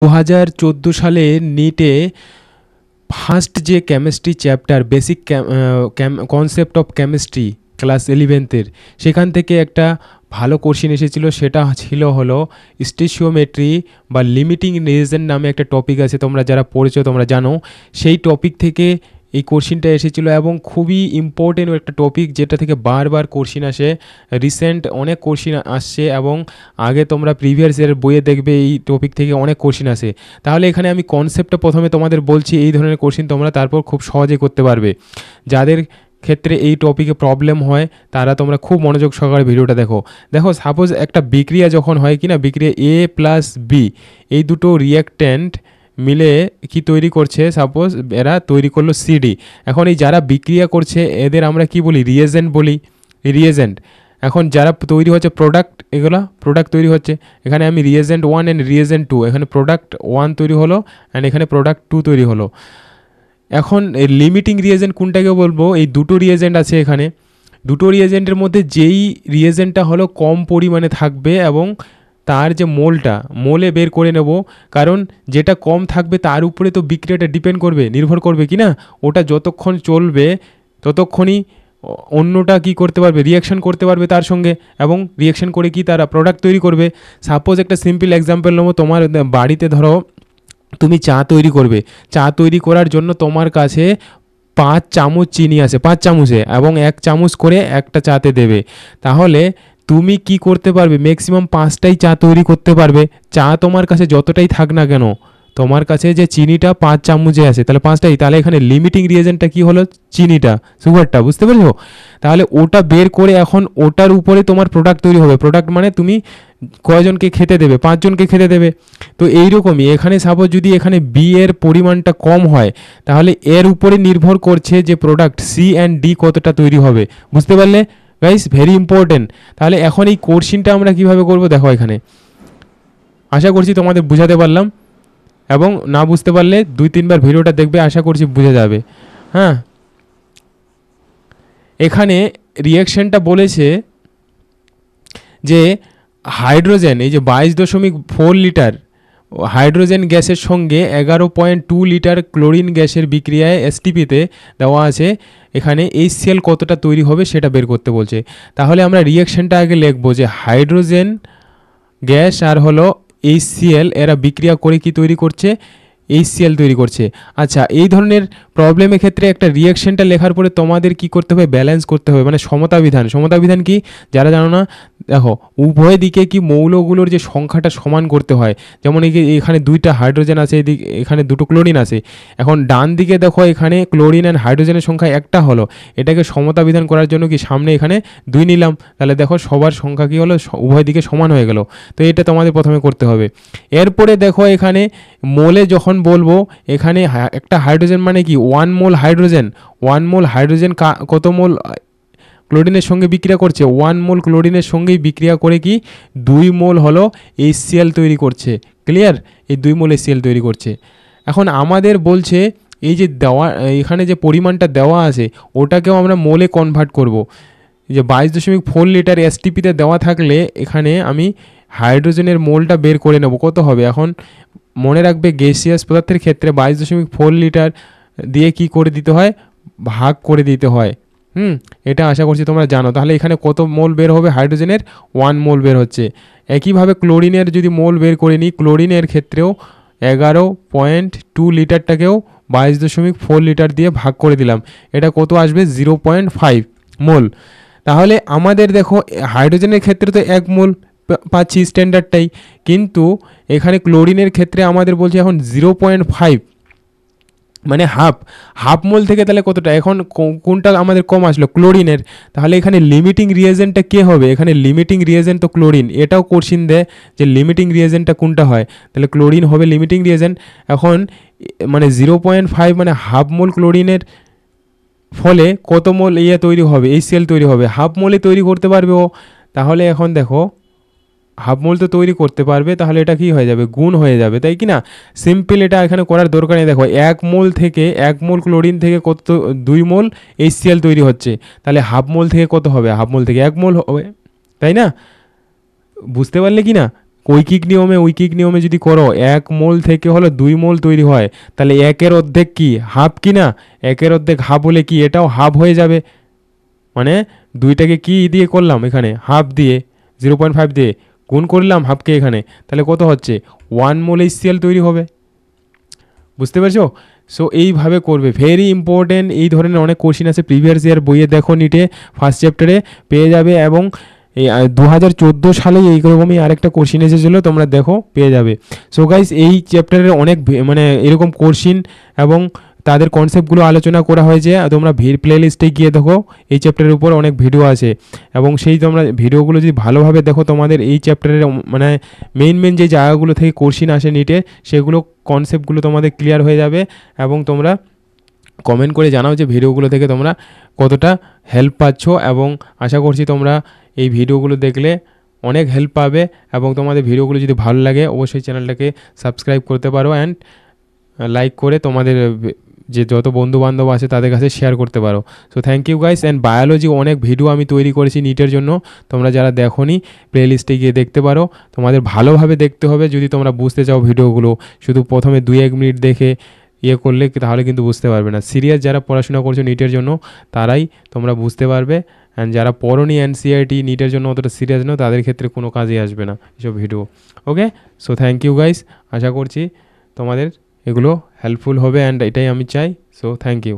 2014 সালে নিটে ফার্স্ট যে chemistry chapter basic concept of chemistry class 11-এর সেখান থেকে একটা ভালো কোশ্চেন এসেছিল। সেটা ছিল হলো স্টিচিওমেট্রি বা লিমিটিং রিয়েজেন্ট নামে একটা টপিক আছে, তোমরা যারা পড়েছো তোমরা জানো। সেই টপিক থেকে এই কোশ্চেনটা এসেছিল এবং খুবই ইম্পর্টেন্ট একটা টপিক, যেটা থেকে বারবার কোশ্চেন আসে। রিসেন্ট অনেক কোশ্চেন আসছে এবং আগে তোমরা প্রিভিয়াস ইয়ারের বইয়ে দেখবে এই টপিক থেকে অনেক কোশ্চেন আসে। তাহলে এখানে আমি কনসেপ্টটা প্রথমে তোমাদের বলছি, এই ধরনের কোশ্চেন তোমরা তারপর খুব সহজে করতে পারবে। যাদের ক্ষেত্রে এই টপিকে প্রবলেম হয় তারা তোমরা খুব মনোযোগ সহকারে ভিডিওটা দেখো। সাপোজ একটা বিক্রিয়া যখন হয় কি না, বিক্রিয়া এ প্লাস বি, এই দুটো রিঅ্যাক্ট্যান্ট মিলে কি তৈরি করছে, সাপোজ এরা তৈরি করলো সিডি। এখন এই যারা বিক্রিয়া করছে এদের আমরা কি বলি, রিয়েজেন্ট বলি, রিয়েজেন্ট। এখন যারা তৈরি হচ্ছে প্রোডাক্ট, এগুলো প্রোডাক্ট তৈরি হচ্ছে। এখানে আমি রিয়েজেন্ট 1 অ্যান্ড রিয়েজেন্ট 2, এখানে প্রোডাক্ট 1 তৈরি হলো অ্যান্ড এখানে প্রোডাক্ট 2 তৈরি হলো। এখন লিমিটিং রিয়েজেন্ট কোনটাকে বলবো, এই দুটো রিয়েজেন্ট আছে এখানে। দুটো রিয়েজেন্টের মধ্যে যেই রিয়েজেন্টটা হলো কম পরিমাণে থাকবে এবং তার যে মোলে বের করে নেব, কারণ যেটা কম থাকবে তার উপরে তো বিক্রিয়াটা ডিপেন্ড করবে, নির্ভর করবে কি না। ওটা যতক্ষণ চলবে ততক্ষণই অন্যটা কি করতে পারবে, রিয়াকশন করতে পারবে তার সঙ্গে, এবং রিয়াকশন করে কি তারা প্রোডাক্ট তৈরি করবে। সাপোজ একটা সিম্পল এক্সাম্পল নেবো, তোমার বাড়িতে ধরো তুমি চা তৈরি করবে। চা তৈরি করার জন্য তোমার কাছে 5 চামচ চিনি আছে, 5 চামচে, এবং 1 চামচ করে একটা চাতে দেবে। তাহলে তুমি কি করতে পারবে, ম্যাক্সিমাম 5টাই চা তৈরি করতে পারবে। চা তোমার কাছে যতটাই থাক না কেন, তোমার কাছে যে চিনিটা 5 চামচে আছে, তাহলে 5টাই। তাহলে এখানে লিমিটিং রিয়েজেন্টটা কি হলো, চিনিটা, সুগারটা, বুঝতে পেরেছো? তাহলে ওটা বের করে এখন ওটার উপরে তোমার প্রোডাক্ট তৈরি হবে। প্রোডাক্ট মানে তুমি কয়জনকে খেতে দেবে, 5 জনকে খেতে দেবে। তো এইরকমই এখানে সাপোজ যদি এখানে বি এর পরিমাণটা কম হয়, তাহলে এর উপরে নির্ভর করছে যে প্রোডাক্ট সি অ্যান্ড ডি কতটা তৈরি হবে। বুঝতে পারলে গাইস? Very important. তাহলে এখন এই কোশ্চেনটা আমরা কিভাবে করব, দেখো এখানে। আশা করছি তোমাদের বুঝাতে পারলাম, এবং না বুঝতে পারলে 2-3 বার ভিডিওটা দেখবে, আশা করছি বুঝে যাবে। হ্যাঁ, এখানে রিয়াকশনটা বলেছে যে হাইড্রোজেন, এই যে 22.4 লিটার হাইড্রোজেন গ্যাসের সঙ্গে 11.2 লিটার ক্লোরিন গ্যাসের বিক্রিয়ায় এসটিপিতে দেওয়া আছে। এখানে HCl কতটা তৈরি হবে সেটা বের করতে বলছে। তাহলে আমরা রিয়াকশনটা আগে লিখবো যে হাইড্রোজেন গ্যাস আর হলো HCl, এরা বিক্রিয়া করে কি তৈরি করছে, HCl তৈরি করছে। আচ্ছা, এই ধরনের প্রবলেমের ক্ষেত্রে একটা রিয়াকশনটা লেখার পরে তোমাদের কি করতে হবে, ব্যালেন্স করতে হবে, মানে সমতা বিধান। সমতা বিধান কি, যারা জানো না, দেখো উভয় দিকে কি মৌলগুলোর যে সংখ্যাটা সমান করতে হয়। যেমন এখানে 2টা হাইড্রোজেন আছে, এদিকে এখানে 2টো ক্লোরিন আছে। এখন ডান দিকে দেখো এখানে ক্লোরিন অ্যান্ড হাইড্রোজেনের সংখ্যা একটা হলো। এটাকে সমতা বিধান করার জন্য কি সামনে এখানে 2 নিলাম, তাহলে দেখো সবার সংখ্যা কি হলো, উভয় দিকে সমান হয়ে গেল। তো এটা তোমাদের প্রথমে করতে হবে। এরপরে দেখো এখানে মোলে যখন বলবো, এখানে একটা হাইড্রোজেন মানে কি 1 মোল হাইড্রোজেন। 1 মোল হাইড্রোজেন কত মোল ক্লোরিনের সঙ্গে বিক্রিয়া করছে, 1 মোল ক্লোরিনের সঙ্গেই বিক্রিয়া করে কি 2 মোল হলো HCl তৈরি করছে। ক্লিয়ার? এই 2 মোল HCl তৈরি করছে। এখন আমাদের বলছে এই যে দেওয়া, এখানে যে পরিমাণটা দেওয়া আছে ওটাকেও আমরা মোলে কনভার্ট করব। যে 22.4 লিটার এসটিপিতে দেওয়া থাকলে এখানে আমি হাইড্রোজেনের মোলটা বের করে নেব, কত হবে। এখন মনে রাখবে গ্যাসিয়াস পদার্থের ক্ষেত্রে 22.4 লিটার দিয়ে কি করে দিতে হয়, ভাগ করে দিতে হয়। এটা আশা করছি তোমরা জানো। তাহলে এখানে কত মোল বের হবে, হাইড্রোজেনের 1 মোল বের হচ্ছে। একইভাবে ক্লোরিনের যদি মোল বের করে নিই, ক্লোরিনের ক্ষেত্রেও 11.2 লিটারটাকেও 22.4 লিটার দিয়ে ভাগ করে দিলাম, এটা কত আসবে, 0.5 মোল। তাহলে আমাদের দেখো হাইড্রোজেনের ক্ষেত্রে তো 1 মোল পাচ্ছি স্ট্যান্ডার্ডটাই, কিন্তু এখানে ক্লোরিনের ক্ষেত্রে আমাদের বলছে এখন 0.5, মানে হাফ মোল থেকে তাহলে কতটা, এখন কোনটা আমাদের কম আসলো, ক্লোরিনের। তাহলে এখানে লিমিটিং রিয়েজেন্টটা কে হবে, এখানে লিমিটিং রিয়েজেন্ট তো ক্লোরিন। এটাও কোশ্চিন দেয় যে লিমিটিং রিয়েজেন্টটা কোনটা হয়, তাহলে ক্লোরিন হবে লিমিটিং রিয়েজেন্ট। এখন মানে 0.5 মানে হাফ মোল ক্লোরিনের ফলে কত মোল তৈরি হবে, HCl তৈরি হবে। হাফ মোলে তৈরি করতে পারবে ও। তাহলে এখন দেখো হাফ মোল তো তৈরি করতে পারবে, তাহলে এটা কি হয়ে যাবে, গুণ হয়ে যাবে, তাই কি না? সিম্পল, এটা এখানে করার দরকার নেই। দেখো 1 মোল থেকে 1 মোল ক্লোরিন থেকে কত, 2 মোল HCl তৈরি হচ্ছে। তাহলে হাফ মোল থেকে কত হবে, হাফ মোল থেকে 1 মোল হবে, তাই না? বুঝতে পারলে কি না? ঐকিক নিয়মে যদি করো 1 মোল থেকে হলো 2 মোল তৈরি হয়, তাহলে 1-এর অর্ধেক কি হাফ কি না? 1-এর অর্ধেক হাফ হলে কি এটাও হাফ হয়ে যাবে। মানে 2টাকে কি দিয়ে করলাম এখানে হাফ দিয়ে 0.5 দিয়ে গুণ করলাম হাফকে এখানে, তাহলে কত হচ্ছে 1 মোল HCl তৈরি হবে। বুঝতে পারছো? সো এইভাবে করবে, ভেরি ইম্পর্টেন্ট। এই ধরনের অনেক কোশ্চিন আছে, প্রিভিয়াস ইয়ার বইয়ে দেখো, নিটে ফার্স্ট চ্যাপ্টারে পেয়ে যাবে। এবং এই 2014 সালে এইরকমই আরেকটা কোশ্চিন এসেছিলো, তোমরা দেখো পেয়ে যাবে। সো গাইস, এই চ্যাপ্টারের অনেক মানে এরকম কোশ্চিন এবং তাদের কনসেপ্টগুলো আলোচনা করা হয়েছে, তোমরা প্লে লিস্টে গিয়ে দেখো, এই চ্যাপ্টারের উপর অনেক ভিডিও আছে। এবং সেই তোমরা ভিডিওগুলো যদি ভালোভাবে দেখো, তোমাদের এই চ্যাপ্টারের মানে মেইন যে জায়গাগুলো থেকে কোশ্চিন আসে নিটে, সেগুলো কনসেপ্টগুলো তোমাদের ক্লিয়ার হয়ে যাবে। এবং তোমরা কমেন্ট করে জানাও যে ভিডিওগুলো থেকে তোমরা কতটা হেল্প পাচ্ছ। এবং আশা করছি তোমরা এই ভিডিওগুলো দেখলে অনেক হেল্প পাবে। এবং তোমাদের ভিডিওগুলো যদি ভালো লাগে, অবশ্যই চ্যানেলটাকে সাবস্ক্রাইব করতে পারো অ্যান্ড লাইক করে তোমাদের যে যত বন্ধুবান্ধব আছে তাদের কাছে শেয়ার করতে পারো। So thank you guys. And biology অনেক ভিডিও আমি তৈরি করেছি নিটের জন্য, তোমরা যারা দেখোনি প্লে লিস্টে গিয়ে দেখতে পারো। তোমাদের ভালোভাবে দেখতে হবে যদি তোমরা বুঝতে চাও ভিডিওগুলো। শুধু প্রথমে 2-1 মিনিট দেখে করলে তাহলে কিন্তু বুঝতে পারবে না। সিরিয়াস যারা পড়াশোনা করছো নিটের জন্য, তারাই তোমরা বুঝতে পারবে। অ্যান্ড যারা পড়োনি NCERT নিটের জন্য অতটা সিরিয়াস নয়, তাদের ক্ষেত্রে কোনো কাজে আসবে না এসব video. Okay, so thank you guys. আশা করছি তোমাদের এগুলো হেল্পফুল হবে, অ্যান্ড এটাই আমি চাই। So thank you.